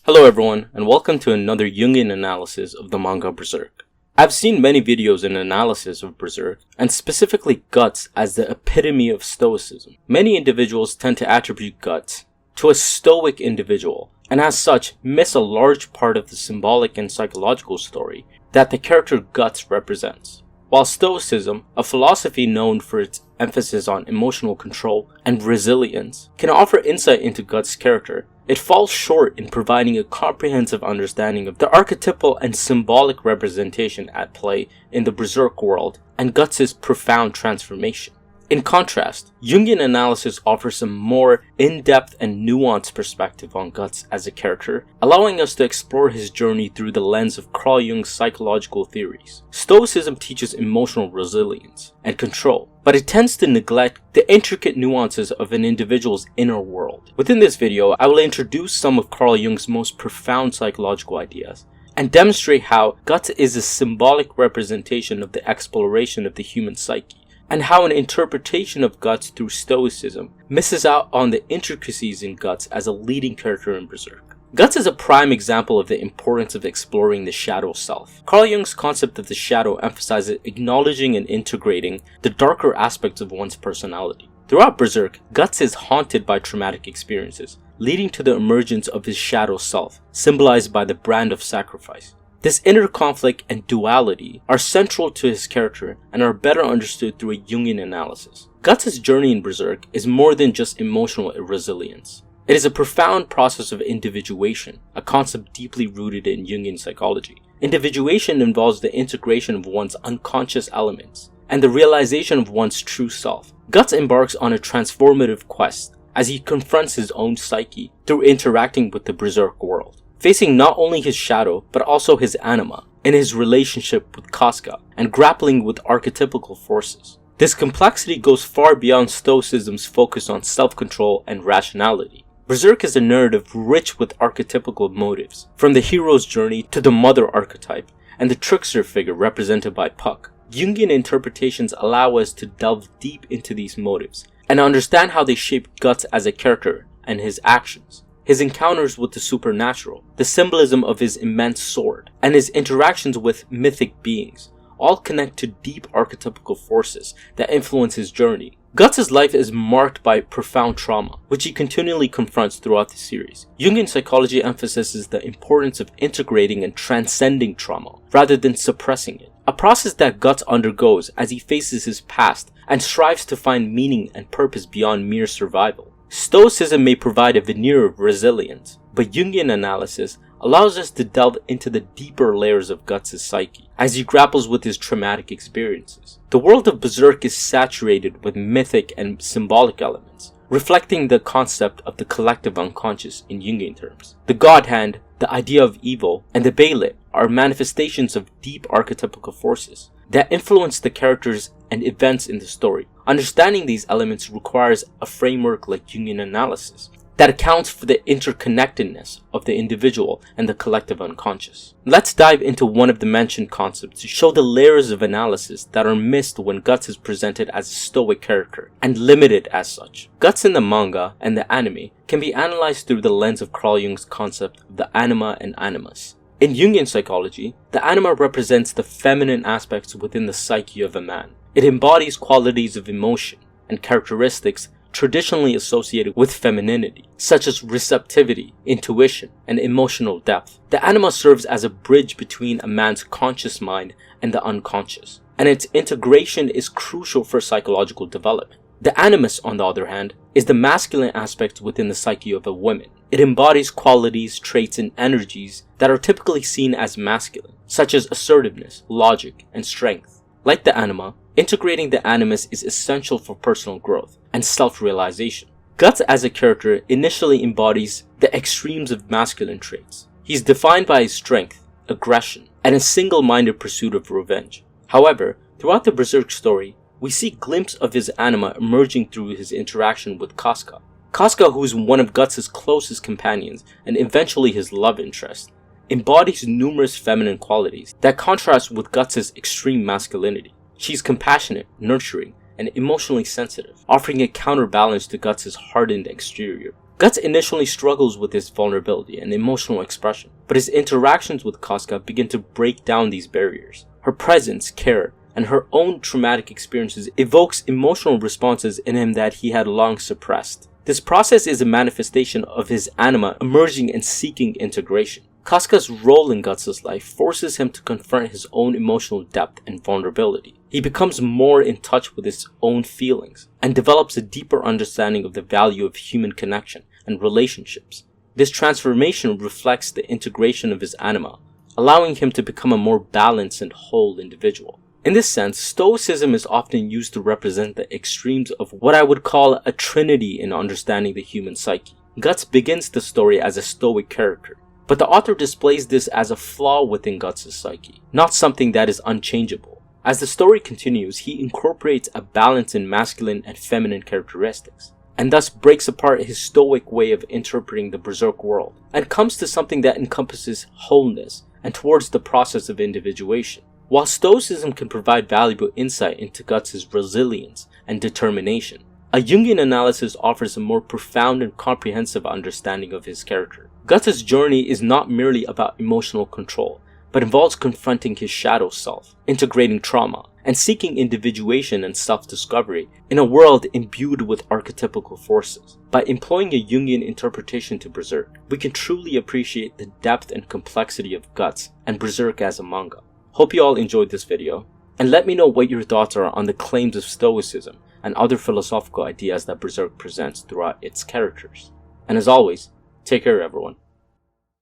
Hello everyone, and welcome to another Jungian analysis of the manga Berserk. I've seen many videos and analysis of Berserk, and specifically Guts as the epitome of Stoicism. Many individuals tend to attribute Guts to a Stoic individual, and as such miss a large part of the symbolic and psychological story that the character Guts represents. While Stoicism, a philosophy known for its emphasis on emotional control and resilience, can offer insight into Guts' character, it falls short in providing a comprehensive understanding of the archetypal and symbolic representation at play in the Berserk world and Guts' profound transformation. In contrast, Jungian analysis offers a more in-depth and nuanced perspective on Guts as a character, allowing us to explore his journey through the lens of Carl Jung's psychological theories. Stoicism teaches emotional resilience and control, but it tends to neglect the intricate nuances of an individual's inner world. Within this video, I will introduce some of Carl Jung's most profound psychological ideas, and demonstrate how Guts is a symbolic representation of the exploration of the human psyche, and how an interpretation of Guts through Stoicism misses out on the intricacies in Guts as a leading character in Berserk. Guts is a prime example of the importance of exploring the shadow self. Carl Jung's concept of the shadow emphasizes acknowledging and integrating the darker aspects of one's personality. Throughout Berserk, Guts is haunted by traumatic experiences, leading to the emergence of his shadow self, symbolized by the brand of sacrifice. This inner conflict and duality are central to his character and are better understood through a Jungian analysis. Guts' journey in Berserk is more than just emotional resilience. It is a profound process of individuation, a concept deeply rooted in Jungian psychology. Individuation involves the integration of one's unconscious elements and the realization of one's true self. Guts embarks on a transformative quest as he confronts his own psyche through interacting with the Berserk world, facing not only his shadow, but also his anima, in his relationship with Casca, and grappling with archetypical forces. This complexity goes far beyond Stoicism's focus on self-control and rationality. Berserk is a narrative rich with archetypical motives, from the hero's journey to the mother archetype, and the trickster figure represented by Puck. Jungian interpretations allow us to delve deep into these motives, and understand how they shape Guts as a character and his actions. His encounters with the supernatural, the symbolism of his immense sword, and his interactions with mythic beings all connect to deep archetypical forces that influence his journey. Guts' life is marked by profound trauma, which he continually confronts throughout the series. Jungian psychology emphasizes the importance of integrating and transcending trauma, rather than suppressing it, a process that Guts undergoes as he faces his past and strives to find meaning and purpose beyond mere survival. Stoicism may provide a veneer of resilience, but Jungian analysis allows us to delve into the deeper layers of Guts' psyche as he grapples with his traumatic experiences. The world of Berserk is saturated with mythic and symbolic elements, reflecting the concept of the collective unconscious in Jungian terms. The God Hand, the idea of evil, and the Balit are manifestations of deep archetypical forces that influence the characters and events in the story. Understanding these elements requires a framework like Jungian analysis that accounts for the interconnectedness of the individual and the collective unconscious. Let's dive into one of the mentioned concepts to show the layers of analysis that are missed when Guts is presented as a stoic character, and limited as such. Guts in the manga and the anime can be analyzed through the lens of Carl Jung's concept of the anima and animus. In Jungian psychology, the anima represents the feminine aspects within the psyche of a man. It embodies qualities of emotion and characteristics traditionally associated with femininity, such as receptivity, intuition, and emotional depth. The anima serves as a bridge between a man's conscious mind and the unconscious, and its integration is crucial for psychological development. The animus, on the other hand, is the masculine aspect within the psyche of a woman. It embodies qualities, traits, and energies that are typically seen as masculine, such as assertiveness, logic, and strength. Like the anima, integrating the animus is essential for personal growth and self-realization. Guts as a character initially embodies the extremes of masculine traits. He's defined by his strength, aggression, and a single-minded pursuit of revenge. However, throughout the Berserk story, we see glimpses of his anima emerging through his interaction with Casca. Casca, who is one of Guts' closest companions and eventually his love interest, embodies numerous feminine qualities that contrast with Guts' extreme masculinity. She's compassionate, nurturing, and emotionally sensitive, offering a counterbalance to Guts' hardened exterior. Guts initially struggles with his vulnerability and emotional expression, but his interactions with Casca begin to break down these barriers. Her presence, care, and her own traumatic experiences evokes emotional responses in him that he had long suppressed. This process is a manifestation of his anima emerging and seeking integration. Casca's role in Guts' life forces him to confront his own emotional depth and vulnerability. He becomes more in touch with his own feelings and develops a deeper understanding of the value of human connection and relationships. This transformation reflects the integration of his anima, allowing him to become a more balanced and whole individual. In this sense, Stoicism is often used to represent the extremes of what I would call a trinity in understanding the human psyche. Guts begins the story as a Stoic character, but the author displays this as a flaw within Guts' psyche, not something that is unchangeable. As the story continues, he incorporates a balance in masculine and feminine characteristics, and thus breaks apart his Stoic way of interpreting the Berserk world, and comes to something that encompasses wholeness and towards the process of individuation. While Stoicism can provide valuable insight into Guts' resilience and determination, a Jungian analysis offers a more profound and comprehensive understanding of his character. Guts' journey is not merely about emotional control, but involves confronting his shadow self, integrating trauma, and seeking individuation and self-discovery in a world imbued with archetypical forces. By employing a Jungian interpretation to Berserk, we can truly appreciate the depth and complexity of Guts and Berserk as a manga. Hope you all enjoyed this video, and let me know what your thoughts are on the claims of Stoicism and other philosophical ideas that Berserk presents throughout its characters. And as always, take care everyone.